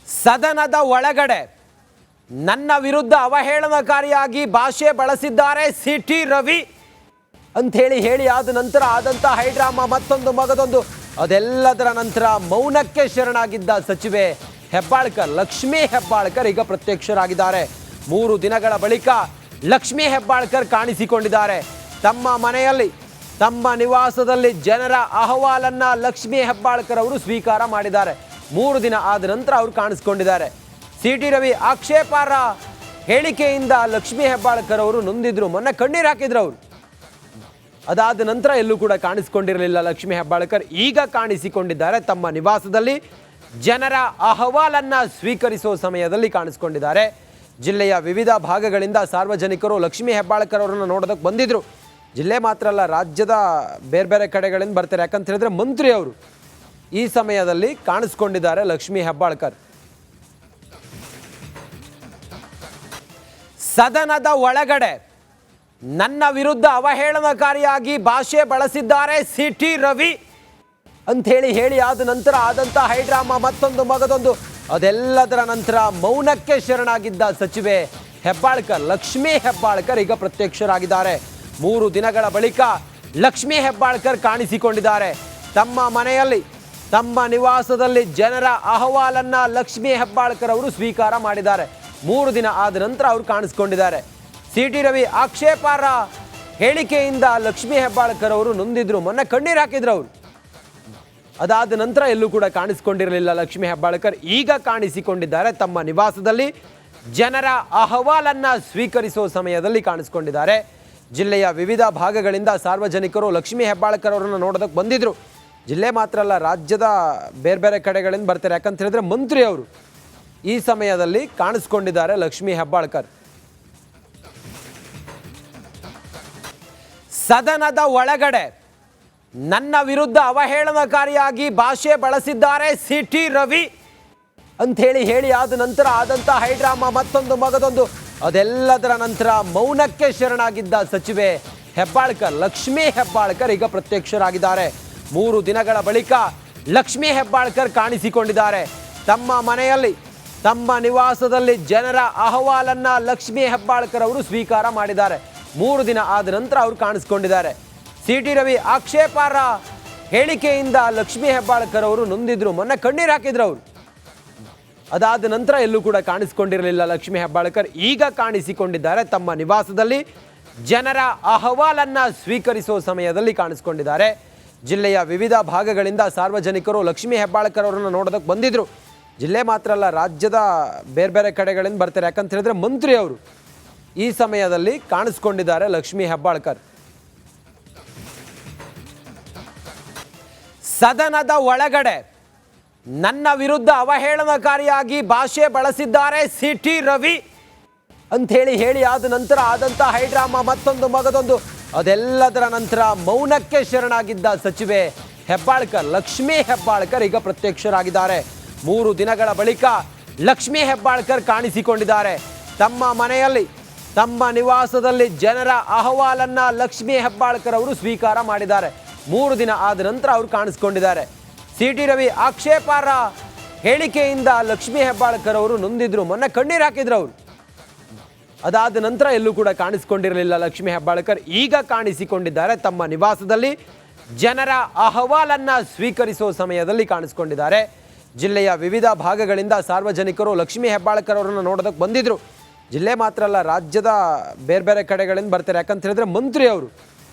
ಸದನದ ಒಳಗಡೆ ನನ್ನ ವಿರುದ್ಧ ಅವಹೇಳನಕಾರಿಯಾಗಿ ಭಾಷೆ ಬಳಸಿದ್ದಾರೆ ಸಿಟಿ ರವಿ ಅಂತ ಹೇಳಿ ಆದ ನಂತರ ಆದಂತ ಹೈಡ್ರಾಮಾ ಮತ್ತೊಂದು ಮಗದೊಂದು ಅದೆಲ್ಲದರ ನಂತರ ಮೌನಕ್ಕೆ ಶರಣಾಗಿದ್ದ ಸಚಿವೆ ಹೆಬ್ಬಾಳ್ಕರ್ ಲಕ್ಷ್ಮೀ ಹೆಬ್ಬಾಳ್ಕರ್ ಈಗ ಪ್ರತ್ಯಕ್ಷರಾಗಿದ್ದಾರೆ. 3 ದಿನಗಳ ಬಳಿಕ ಲಕ್ಷ್ಮೀ ಹೆಬ್ಬಾಳ್ಕರ್ ಕಾಣಿಸಿಕೊಂಡಿದ್ದಾರೆ. ತಮ್ಮ ಮನೆಯಲ್ಲಿ ತಮ್ಮ ನಿವಾಸದಲ್ಲಿ ಜನರ ಅಹವಾಲನ್ನ ಲಕ್ಷ್ಮೀ ಹೆಬ್ಬಾಳ್ಕರ್ ಅವರು ಸ್ವೀಕಾರ ಮಾಡಿದ್ದಾರೆ. 3 ದಿನ ಆದ ನಂತರ ಅವರು ಕಾಣಿಸಿಕೊಂಡಿದ್ದಾರೆ. ಸಿಟಿ ರವಿ ಆಕ್ಷೇಪಾರ್ಹ ಹೇಳಿಕೆಯಿಂದ ಲಕ್ಷ್ಮೀ ಹೆಬ್ಬಾಳ್ಕರ್ ಅವರು ನೊಂದಿದ್ರು, ಮೊನ್ನೆ ಕಣ್ಣೀರು ಹಾಕಿದ್ರು ಅವರು. ಅದಾದ ನಂತರ ಎಲ್ಲೂ ಕೂಡ ಕಾಣಿಸಿಕೊಂಡಿರಲಿಲ್ಲ ಲಕ್ಷ್ಮೀ ಹೆಬ್ಬಾಳ್ಕರ್. ಈಗ ಕಾಣಿಸಿಕೊಂಡಿದ್ದಾರೆ. ತಮ್ಮ ನಿವಾಸದಲ್ಲಿ ಜನರ ಅಹವಾಲನ್ನ ಸ್ವೀಕರಿಸುವ ಸಮಯದಲ್ಲಿ ಕಾಣಿಸಿಕೊಂಡಿದ್ದಾರೆ. ಜಿಲ್ಲೆಯ ವಿವಿಧ ಭಾಗಗಳಿಂದ ಸಾರ್ವಜನಿಕರು ಲಕ್ಷ್ಮೀ ಹೆಬ್ಬಾಳ್ಕರ್ ಅವರನ್ನು ನೋಡೋದಕ್ಕೆ ಬಂದಿದ್ರು. ಜಿಲ್ಲೆ ಮಾತ್ರ ಅಲ್ಲ, ರಾಜ್ಯದ ಬೇರೆ ಬೇರೆ ಕಡೆಗಳಿಂದ ಬರ್ತಾರೆ. ಯಾಕಂತ ಹೇಳಿದ್ರೆ ಮಂತ್ರಿ ಅವರು ಈ ಸಮಯದಲ್ಲಿ ಕಾಣಿಸ್ಕೊಂಡಿದ್ದಾರೆ ಲಕ್ಷ್ಮೀ ಹೆಬ್ಬಾಳ್ಕರ್. ಸದನದ ಒಳಗಡೆ ನನ್ನ ವಿರುದ್ಧ ಅವಹೇಳನಕಾರಿಯಾಗಿ ಭಾಷೆ ಬಳಸಿದ್ದಾರೆ ಸಿಟಿ ರವಿ ಅಂತ ಹೇಳಿ ಆದ ನಂತರ ಆದಂತ ಹೈಡ್ರಾಮಾ ಮತ್ತೊಂದು ಮಗದೊಂದು ಅದೆಲ್ಲದರ ನಂತರ ಮೌನಕ್ಕೆ ಶರಣಾಗಿದ್ದ ಸಚಿವೆ ಹೆಬ್ಬಾಳ್ಕರ್ ಲಕ್ಷ್ಮೀ ಹೆಬ್ಬಾಳ್ಕರ್ ಈಗ ಪ್ರತ್ಯಕ್ಷರಾಗಿದ್ದಾರೆ. 3 ದಿನಗಳ ಬಳಿಕ ಲಕ್ಷ್ಮೀ ಹೆಬ್ಬಾಳ್ಕರ್ ಕಾಣಿಸಿಕೊಂಡಿದ್ದಾರೆ. ತಮ್ಮ ಮನೆಯಲ್ಲಿ ತಮ್ಮ ನಿವಾಸದಲ್ಲಿ ಜನರ ಅಹವಾಲನ್ನ ಲಕ್ಷ್ಮೀ ಹೆಬ್ಬಾಳ್ಕರ್ ಅವರು ಸ್ವೀಕಾರ ಮಾಡಿದ್ದಾರೆ. 3 ದಿನ ಆದ ನಂತರ ಅವರು ಕಾಣಿಸಿಕೊಂಡಿದ್ದಾರೆ. ಸಿಟಿ ರವಿ ಆಕ್ಷೇಪಾರ್ಹ ಹೇಳಿಕೆಯಿಂದ ಲಕ್ಷ್ಮೀ ಹೆಬ್ಬಾಳ್ಕರ್ ಅವರು ನೊಂದಿದ್ರು, ಮೊನ್ನೆ ಕಣ್ಣೀರು ಹಾಕಿದ್ರು ಅವರು. ಅದಾದ ನಂತರ ಎಲ್ಲೂ ಕೂಡ ಕಾಣಿಸಿಕೊಂಡಿರಲಿಲ್ಲ ಲಕ್ಷ್ಮೀ ಹೆಬ್ಬಾಳ್ಕರ್. ಈಗ ಕಾಣಿಸಿಕೊಂಡಿದ್ದಾರೆ. ತಮ್ಮ ನಿವಾಸದಲ್ಲಿ ಜನರ ಅಹವಾಲನ್ನ ಸ್ವೀಕರಿಸುವ ಸಮಯದಲ್ಲಿ ಕಾಣಿಸಿಕೊಂಡಿದ್ದಾರೆ. ಜಿಲ್ಲೆಯ ವಿವಿಧ ಭಾಗಗಳಿಂದ ಸಾರ್ವಜನಿಕರು ಲಕ್ಷ್ಮೀ ಹೆಬ್ಬಾಳ್ಕರ್ ಅವರನ್ನು ನೋಡೋದಕ್ಕೆ ಬಂದಿದ್ರು. ಜಿಲ್ಲೆ ಮಾತ್ರ ಅಲ್ಲ, ರಾಜ್ಯದ ಬೇರೆ ಬೇರೆ ಕಡೆಗಳಿಂದ ಬರ್ತಾರೆ. ಯಾಕಂತ ಹೇಳಿದ್ರೆ ಮಂತ್ರಿ ಅವರು ಈ ಸಮಯದಲ್ಲಿ ಕಾಣಿಸ್ಕೊಂಡಿದ್ದಾರೆ ಲಕ್ಷ್ಮೀ ಹೆಬ್ಬಾಳ್ಕರ್. ಸದನದ ಒಳಗಡೆ ನನ್ನ ವಿರುದ್ಧ ಅವಹೇಳನಕಾರಿಯಾಗಿ ಭಾಷೆ ಬಳಸಿದ್ದಾರೆ ಸಿಟಿ ರವಿ ಅಂತ ಹೇಳಿ ಆದ ನಂತರ ಆದಂತ ಹೈಡ್ರಾಮಾ ಮತ್ತೊಂದು ಮಗದೊಂದು ಅದೆಲ್ಲದರ ನಂತರ ಮೌನಕ್ಕೆ ಶರಣಾಗಿದ್ದ ಸಚಿವೆ ಹೆಬ್ಬಾಳ್ಕರ್ ಲಕ್ಷ್ಮೀ ಹೆಬ್ಬಾಳ್ಕರ್ ಈಗ ಪ್ರತ್ಯಕ್ಷರಾಗಿದ್ದಾರೆ. 3 ದಿನಗಳ ಬಳಿಕ ಲಕ್ಷ್ಮೀ ಹೆಬ್ಬಾಳ್ಕರ್ ಕಾಣಿಸಿಕೊಂಡಿದ್ದಾರೆ. ತಮ್ಮ ಮನೆಯಲ್ಲಿ ತಮ್ಮ ನಿವಾಸದಲ್ಲಿ ಜನರ ಅಹವಾಲನ್ನ ಲಕ್ಷ್ಮೀ ಹೆಬ್ಬಾಳ್ಕರ್ ಅವರು ಸ್ವೀಕಾರ ಮಾಡಿದ್ದಾರೆ. 3 ದಿನ ಆದ ನಂತರ ಅವರು ಕಾಣಿಸಿಕೊಂಡಿದ್ದಾರೆ. ಸಿಟಿ ರವಿ ಆಕ್ಷೇಪಾರ್ಹ ಹೇಳಿಕೆಯಿಂದ ಲಕ್ಷ್ಮೀ ಹೆಬ್ಬಾಳ್ಕರ್ ಅವರು ನೊಂದಿದ್ರು, ಮೊನ್ನೆ ಕಣ್ಣೀರು ಹಾಕಿದ್ರು ಅವರು. ಅದಾದ ನಂತರ ಎಲ್ಲೂ ಕೂಡ ಕಾಣಿಸಿಕೊಂಡಿರಲಿಲ್ಲ ಲಕ್ಷ್ಮೀ ಹೆಬ್ಬಾಳ್ಕರ್. ಈಗ ಕಾಣಿಸಿಕೊಂಡಿದ್ದಾರೆ. ತಮ್ಮ ನಿವಾಸದಲ್ಲಿ ಜನರ ಅಹವಾಲನ್ನ ಸ್ವೀಕರಿಸುವ ಸಮಯದಲ್ಲಿ ಕಾಣಿಸಿಕೊಂಡಿದ್ದಾರೆ. ಜಿಲ್ಲೆಯ ವಿವಿಧ ಭಾಗಗಳಿಂದ ಸಾರ್ವಜನಿಕರು ಲಕ್ಷ್ಮೀ ಹೆಬ್ಬಾಳ್ಕರ್ ಅವರನ್ನು ನೋಡೋದಕ್ಕೆ ಬಂದಿದ್ರು. ಜಿಲ್ಲೆ ಮಾತ್ರ ಅಲ್ಲ, ರಾಜ್ಯದ ಬೇರೆ ಬೇರೆ ಕಡೆಗಳಿಂದ ಬರ್ತಾರೆ. ಯಾಕಂತ ಹೇಳಿದ್ರೆ ಮಂತ್ರಿ ಅವರು ಈ ಸಮಯದಲ್ಲಿ ಕಾಣಿಸ್ಕೊಂಡಿದ್ದಾರೆ ಲಕ್ಷ್ಮೀ ಹೆಬ್ಬಾಳ್ಕರ್. ಸದನದ ಒಳಗಡೆ ನನ್ನ ವಿರುದ್ಧ ಅವಹೇಳನಕಾರಿಯಾಗಿ ಭಾಷೆ ಬಳಸಿದ್ದಾರೆ ಸಿಟಿ ರವಿ ಅಂತ ಹೇಳಿ ಆದ ನಂತರ ಆದಂತ ಹೈಡ್ರಾಮಾ ಮತ್ತೊಂದು ಮಗದೊಂದು ಅದೆಲ್ಲದರ ನಂತರ ಮೌನಕ್ಕೆ ಶರಣಾಗಿದ್ದ ಸಚಿವೆ ಹೆಬ್ಬಾಳ್ಕರ್ ಲಕ್ಷ್ಮೀ ಹೆಬ್ಬಾಳ್ಕರ್ ಈಗ ಪ್ರತ್ಯಕ್ಷರಾಗಿದ್ದಾರೆ. 3 ದಿನಗಳ ಬಳಿಕ ಲಕ್ಷ್ಮೀ ಹೆಬ್ಬಾಳ್ಕರ್ ಕಾಣಿಸಿಕೊಂಡಿದ್ದಾರೆ. ತಮ್ಮ ಮನೆಯಲ್ಲಿ ತಮ್ಮ ನಿವಾಸದಲ್ಲಿ ಜನರ ಅಹವಾಲನ್ನ ಲಕ್ಷ್ಮೀ ಹೆಬ್ಬಾಳ್ಕರ್ ಅವರು ಸ್ವೀಕಾರ ಮಾಡಿದ್ದಾರೆ. 3 ದಿನ ಆದ ನಂತರ ಅವರು ಕಾಣಿಸಿಕೊಂಡಿದ್ದಾರೆ. ಸಿಟಿ ರವಿ ಆಕ್ಷೇಪಾರ್ಹ ಹೇಳಿಕೆಯಿಂದ ಲಕ್ಷ್ಮೀ ಹೆಬ್ಬಾಳ್ಕರ್ ಅವರು ನೊಂದಿದ್ರು, ಮೊನ್ನೆ ಕಣ್ಣೀರು ಹಾಕಿದ್ರು ಅವರು. ಅದಾದ ನಂತರ ಎಲ್ಲೂ ಕೂಡ ಕಾಣಿಸಿಕೊಂಡಿರಲಿಲ್ಲ ಲಕ್ಷ್ಮೀ ಹೆಬ್ಬಾಳ್ಕರ್. ಈಗ ಕಾಣಿಸಿಕೊಂಡಿದ್ದಾರೆ. ತಮ್ಮ ನಿವಾಸದಲ್ಲಿ ಜನರ ಅಹವಾಲನ್ನ ಸ್ವೀಕರಿಸುವ ಸಮಯದಲ್ಲಿ ಕಾಣಿಸಿಕೊಂಡಿದ್ದಾರೆ. ಜಿಲ್ಲೆಯ ವಿವಿಧ ಭಾಗಗಳಿಂದ ಸಾರ್ವಜನಿಕರು ಲಕ್ಷ್ಮೀ ಹೆಬ್ಬಾಳ್ಕರ್ ಅವರನ್ನು ನೋಡೋದಕ್ಕೆ ಬಂದಿದ್ರು. ಜಿಲ್ಲೆ ಮಾತ್ರ ಅಲ್ಲ, ರಾಜ್ಯದ ಬೇರೆ ಬೇರೆ ಕಡೆಗಳಿಂದ ಬರ್ತಾರೆ. ಯಾಕಂತ ಹೇಳಿದ್ರೆ ಮಂತ್ರಿ ಅವರು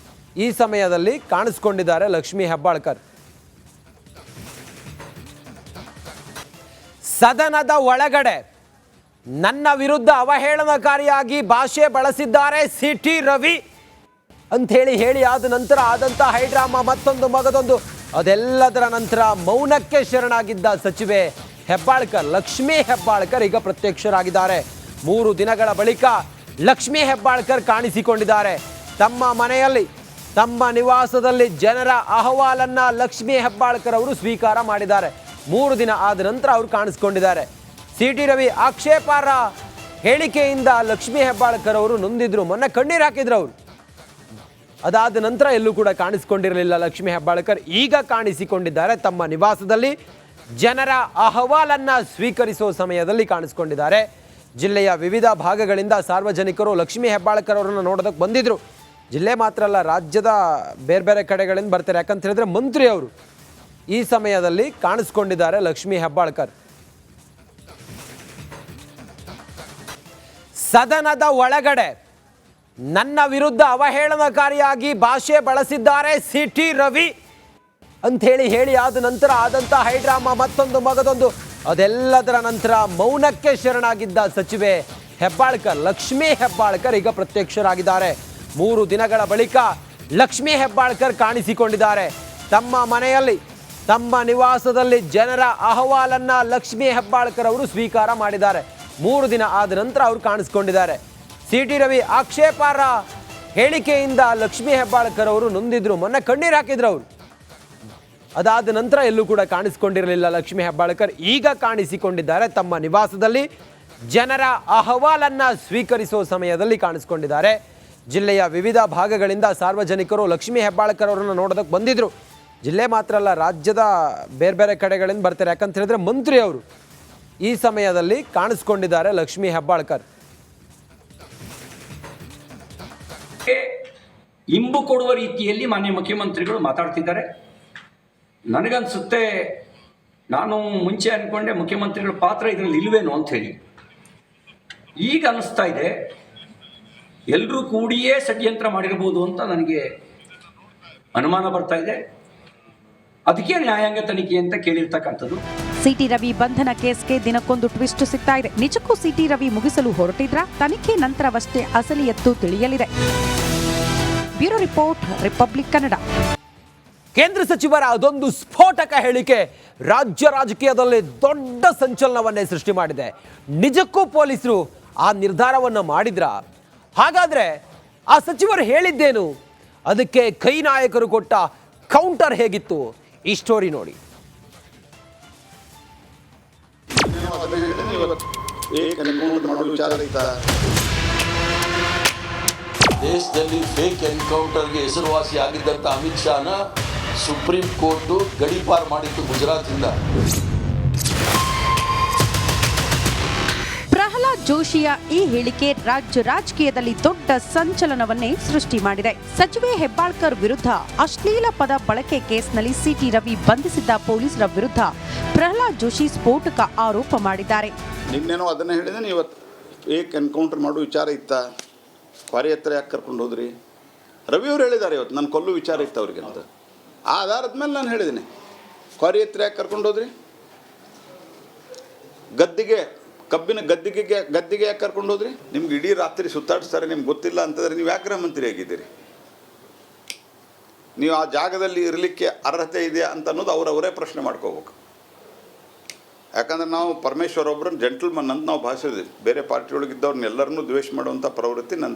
ಈ ಸಮಯದಲ್ಲಿ ಕಾಣಿಸ್ಕೊಂಡಿದ್ದಾರೆ ಲಕ್ಷ್ಮೀ ಹೆಬ್ಬಾಳ್ಕರ್. ಸದನದ ಒಳಗಡೆ ನನ್ನ ವಿರುದ್ಧ ಅವಹೇಳನಕಾರಿಯಾಗಿ ಭಾಷೆ ಬಳಸಿದ್ದಾರೆ ಸಿಟಿ ರವಿ ಅಂತ ಹೇಳಿ ಆದ ನಂತರ ಆದಂತ ಹೈಡ್ರಾಮಾ ಮತ್ತೊಂದು ಮಗದೊಂದು ಅದೆಲ್ಲದರ ನಂತರ ಮೌನಕ್ಕೆ ಶರಣಾಗಿದ್ದ ಸಚಿವೆ ಹೆಬ್ಬಾಳ್ಕರ್ ಲಕ್ಷ್ಮೀ ಹೆಬ್ಬಾಳ್ಕರ್ ಈಗ ಪ್ರತ್ಯಕ್ಷರಾಗಿದ್ದಾರೆ. 3 ದಿನಗಳ ಬಳಿಕ ಲಕ್ಷ್ಮೀ ಹೆಬ್ಬಾಳ್ಕರ್ ಕಾಣಿಸಿಕೊಂಡಿದ್ದಾರೆ. ತಮ್ಮ ಮನೆಯಲ್ಲಿ ತಮ್ಮ ನಿವಾಸದಲ್ಲಿ ಜನರ ಅಹವಾಲನ್ನ ಲಕ್ಷ್ಮೀ ಹೆಬ್ಬಾಳ್ಕರ್ ಅವರು ಸ್ವೀಕಾರ ಮಾಡಿದ್ದಾರೆ. 3 ದಿನ ಆದ ನಂತರ ಅವರು ಕಾಣಿಸಿಕೊಂಡಿದ್ದಾರೆ. ಸಿಟಿ ರವಿ ಆಕ್ಷೇಪಾರ್ಹ ಹೇಳಿಕೆಯಿಂದ ಲಕ್ಷ್ಮೀ ಹೆಬ್ಬಾಳ್ಕರ್ ಅವರು ನೊಂದಿದ್ರು, ಮೊನ್ನೆ ಕಣ್ಣೀರು ಹಾಕಿದ್ರು ಅವರು. ಅದಾದ ನಂತರ ಎಲ್ಲೂ ಕೂಡ ಕಾಣಿಸಿಕೊಂಡಿರಲಿಲ್ಲ ಲಕ್ಷ್ಮೀ ಹೆಬ್ಬಾಳ್ಕರ್. ಈಗ ಕಾಣಿಸಿಕೊಂಡಿದ್ದಾರೆ. ತಮ್ಮ ನಿವಾಸದಲ್ಲಿ ಜನರ ಅಹವಾಲನ್ನ ಸ್ವೀಕರಿಸುವ ಸಮಯದಲ್ಲಿ ಕಾಣಿಸ್ಕೊಂಡಿದ್ದಾರೆ. ಜಿಲ್ಲೆಯ ವಿವಿಧ ಭಾಗಗಳಿಂದ ಸಾರ್ವಜನಿಕರು ಲಕ್ಷ್ಮೀ ಹೆಬ್ಬಾಳ್ಕರ್ ಅವರನ್ನು ನೋಡೋದಕ್ಕೆ ಬಂದಿದ್ರು. ಜಿಲ್ಲೆ ಮಾತ್ರ ಅಲ್ಲ, ರಾಜ್ಯದ ಬೇರೆ ಬೇರೆ ಕಡೆಗಳಿಂದ ಬರ್ತಾರೆ. ಯಾಕಂತ ಹೇಳಿದ್ರೆ ಮಂತ್ರಿ ಅವರು ಈ ಸಮಯದಲ್ಲಿ ಕಾಣಿಸ್ಕೊಂಡಿದ್ದಾರೆ ಲಕ್ಷ್ಮೀ ಹೆಬ್ಬಾಳ್ಕರ್. ಸದನದ ಒಳಗಡೆ ನನ್ನ ವಿರುದ್ಧ ಅವಹೇಳನಕಾರಿಯಾಗಿ ಭಾಷೆ ಬಳಸಿದ್ದಾರೆ ಸಿಟಿ ರವಿ ಅಂಥೇಳಿ ಹೇಳಿ ಆದ ನಂತರ ಆದಂಥ ಹೈಡ್ರಾಮಾ ಮತ್ತೊಂದು ಮಗದೊಂದು, ಅದೆಲ್ಲದರ ನಂತರ ಮೌನಕ್ಕೆ ಶರಣಾಗಿದ್ದ ಸಚಿವೆ ಹೆಬ್ಬಾಳ್ಕರ್, ಲಕ್ಷ್ಮೀ ಹೆಬ್ಬಾಳ್ಕರ್ ಈಗ ಪ್ರತ್ಯಕ್ಷರಾಗಿದ್ದಾರೆ. 3 ದಿನಗಳ ಬಳಿಕ ಲಕ್ಷ್ಮೀ ಹೆಬ್ಬಾಳ್ಕರ್ ಕಾಣಿಸಿಕೊಂಡಿದ್ದಾರೆ. ತಮ್ಮ ಮನೆಯಲ್ಲಿ, ತಮ್ಮ ನಿವಾಸದಲ್ಲಿ ಜನರ ಅಹವಾಲನ್ನ ಲಕ್ಷ್ಮೀ ಹೆಬ್ಬಾಳ್ಕರ್ ಅವರು ಸ್ವೀಕಾರ ಮಾಡಿದ್ದಾರೆ. 3 ದಿನ ಆದ ನಂತರ ಅವರು ಕಾಣಿಸ್ಕೊಂಡಿದ್ದಾರೆ. ಸಿಟಿ ರವಿ ಆಕ್ಷೇಪಾರ್ಹ ಹೇಳಿಕೆಯಿಂದ ಲಕ್ಷ್ಮೀ ಹೆಬ್ಬಾಳ್ಕರ್ ಅವರು ನೊಂದಿದ್ರು, ಮೊನ್ನೆ ಕಣ್ಣೀರು ಹಾಕಿದ್ರು ಅವರು. ಅದಾದ ನಂತರ ಎಲ್ಲೂ ಕೂಡ ಕಾಣಿಸಿಕೊಂಡಿರಲಿಲ್ಲ ಲಕ್ಷ್ಮೀ ಹೆಬ್ಬಾಳ್ಕರ್. ಈಗ ಕಾಣಿಸಿಕೊಂಡಿದ್ದಾರೆ ತಮ್ಮ ನಿವಾಸದಲ್ಲಿ, ಜನರ ಅಹವಾಲನ್ನ ಸ್ವೀಕರಿಸುವ ಸಮಯದಲ್ಲಿ ಕಾಣಿಸಿಕೊಂಡಿದ್ದಾರೆ. ಜಿಲ್ಲೆಯ ವಿವಿಧ ಭಾಗಗಳಿಂದ ಸಾರ್ವಜನಿಕರು ಲಕ್ಷ್ಮೀ ಹೆಬ್ಬಾಳ್ಕರ್ ಅವರನ್ನು ನೋಡೋದಕ್ಕೆ ಬಂದಿದ್ರು. ಜಿಲ್ಲೆ ಮಾತ್ರ ಅಲ್ಲ, ರಾಜ್ಯದ ಬೇರೆ ಬೇರೆ ಕಡೆಗಳಿಂದ ಬರ್ತಾರೆ. ಯಾಕಂತ ಹೇಳಿದ್ರೆ ಮಂತ್ರಿ ಅವರು ಈ ಸಮಯದಲ್ಲಿ ಕಾಣಿಸ್ಕೊಂಡಿದ್ದಾರೆ ಲಕ್ಷ್ಮೀ ಹೆಬ್ಬಾಳ್ಕರ್. ಇಂಬು ಕೊಡುವ ರೀತಿಯಲ್ಲಿ ಮಾನ್ಯ ಮುಖ್ಯಮಂತ್ರಿಗಳು ಮಾತಾಡ್ತಿದ್ದಾರೆ. ನನಗನ್ಸುತ್ತೆ, ನಾನು ಮುಂಚೆ ಅಂದ್ಕೊಂಡೆ ಮುಖ್ಯಮಂತ್ರಿಗಳ ಪಾತ್ರ ಇದರಲ್ಲಿ ಇಲ್ವೇನೋ ಅಂತ ಹೇಳಿ. ಈಗ ಅನ್ನಿಸ್ತಾ ಇದೆ ಎಲ್ಲರೂ ಕೂಡಿಯೇ ಷಡ್ಯಂತ್ರ ಮಾಡಿರ್ಬೋದು ಅಂತ ನನಗೆ ಅನುಮಾನ ಬರ್ತಾ ಇದೆ. ಅದಕ್ಕೆ ನ್ಯಾಯಾಂಗ ತನಿಖೆ ಅಂತ ಕೇಳಿರ್ತಕ್ಕಂಥದ್ದು. ಸಿಟಿ ರವಿ ಬಂಧನ ಕೇಸ್ಗೆ ದಿನಕ್ಕೊಂದು ಟ್ವಿಸ್ಟ್ ಸಿಗ್ತಾ ಇದೆ. ನಿಜಕ್ಕೂ ಸಿಟಿ ರವಿ ಮುಗಿಸಲು ಹೊರಟಿದ್ರ? ತನಿಖೆ ನಂತರವಷ್ಟೇ ಅಸಲಿಯತ್ತು ತಿಳಿಯಲಿದೆ. Bureau report, republic Kannada. ಕೇಂದ್ರ ಸಚಿವರ ಅದೊಂದು ಸ್ಫೋಟಕ ಹೇಳಿಕೆ ರಾಜ್ಯ ರಾಜಕೀಯದಲ್ಲಿ ದೊಡ್ಡ ಸಂಚಲನವನ್ನೇ ಸೃಷ್ಟಿ ಮಾಡಿದೆ. ನಿಜಕ್ಕೂ ಪೊಲೀಸರು ಆ ನಿರ್ಧಾರವನ್ನು ಮಾಡಿದ್ರ? ಹಾಗಾದ್ರೆ ಆ ಸಚಿವರು ಹೇಳಿದ್ದೇನು? ಅದಕ್ಕೆ ಕೈ ನಾಯಕರು ಕೊಟ್ಟ ಕೌಂಟರ್ ಹೇಗಿತ್ತು? ಈ ಸ್ಟೋರಿ ನೋಡಿ. ದೇಶದಲ್ಲಿ ಫೇಕ್ ಎನ್ಕೌಂಟರ್ಗೆ ಹೆಸರುವಾಸಿ ಆಗಿದ್ದಂಥ ಅಮಿತ್ ಶಾನ ಸುಪ್ರೀಂ ಕೋರ್ಟ್ ಗಡೀಪಾರು ಮಾಡಿತ್ತು ಗುಜರಾತಿಂದ. ಪ್ರಹ್ಲಾದ್ ಜೋಶಿಯ ಈ ಹೇಳಿಕೆ ರಾಜ್ಯ ರಾಜಕೀಯದಲ್ಲಿ ದೊಡ್ಡ ಸಂಚಲನವನ್ನೇ ಸೃಷ್ಟಿ ಮಾಡಿದೆ. ಸಚಿವೆ ಹೆಬ್ಬಾಳ್ಕರ್ ವಿರುದ್ಧ ಅಶ್ಲೀಲ ಪದ ಬಳಕೆ ಕೇಸ್ನಲ್ಲಿ ಸಿಟಿ ರವಿ ಬಂಧಿಸಿದ್ದ ಪೊಲೀಸರ ವಿರುದ್ಧ ಪ್ರಹ್ಲಾದ್ ಜೋಶಿ ಸ್ಫೋಟಕ ಆರೋಪ ಮಾಡಿದ್ದಾರೆ. ನಿನ್ನೇನೋ ಅದನ್ನೇ ಹೇಳಿದ್ದೇನೆ. ಇವತ್ತು ಫೇಕ್ ಎನ್ಕೌಂಟರ್ ಮಾಡೋ ವಿಚಾರ ಇತ್ತ, ಕ್ವಾರಿ ಹತ್ರ ಯಾಕೆ ಕರ್ಕೊಂಡು ಹೋದ್ರಿ? ರವಿಯವರು ಹೇಳಿದ್ದಾರೆ ಇವತ್ತು ನಾನು ಕೊಲ್ಲೋ ವಿಚಾರ ಇತ್ತು ಅವ್ರಿಗೆ ಅಂತ. ಆ ಆಧಾರದ ಮೇಲೆ ನಾನು ಹೇಳಿದ್ದೀನಿ, ಕ್ವಾರಿ ಹತ್ರ ಯಾಕೆ ಕರ್ಕೊಂಡು ಹೋದ್ರಿ? ಗದ್ದಿಗೆ ಯಾಕೆ ಕರ್ಕೊಂಡು ಹೋದ್ರಿ? ನಿಮ್ಗೆ ಇಡೀ ರಾತ್ರಿ ಸುತ್ತಾಡಿಸ್ತಾರೆ, ನಿಮ್ಗೆ ಗೊತ್ತಿಲ್ಲ ಅಂತಂದರೆ ನೀವು ಯಾಕೆ ಮಂತ್ರಿ ಆಗಿದ್ದೀರಿ? ನೀವು ಆ ಜಾಗದಲ್ಲಿ ಇರಲಿಕ್ಕೆ ಅರ್ಹತೆ ಇದೆಯಾ ಅಂತ ಅನ್ನೋದು ಅವರವರೇ ಪ್ರಶ್ನೆ ಮಾಡ್ಕೋಬೇಕು. ಯಾಕಂದ್ರೆ ನಾವು ಪರಮೇಶ್ವರ್ ಒಬ್ಬರನ್ನ ಜೆಂಟಲ್ಮನ್ ಅಂತ ನಾವು ಭಾಷಿದ್ವಿ. ಬೇರೆ ಪಾರ್ಟಿ ಒಳಗಿದ್ದವ್ರನ್ನ ಎಲ್ಲರನ್ನೂ ದ್ವೇಷ ಮಾಡುವಂಥ ಪ್ರವೃತ್ತಿ ನನ್ನ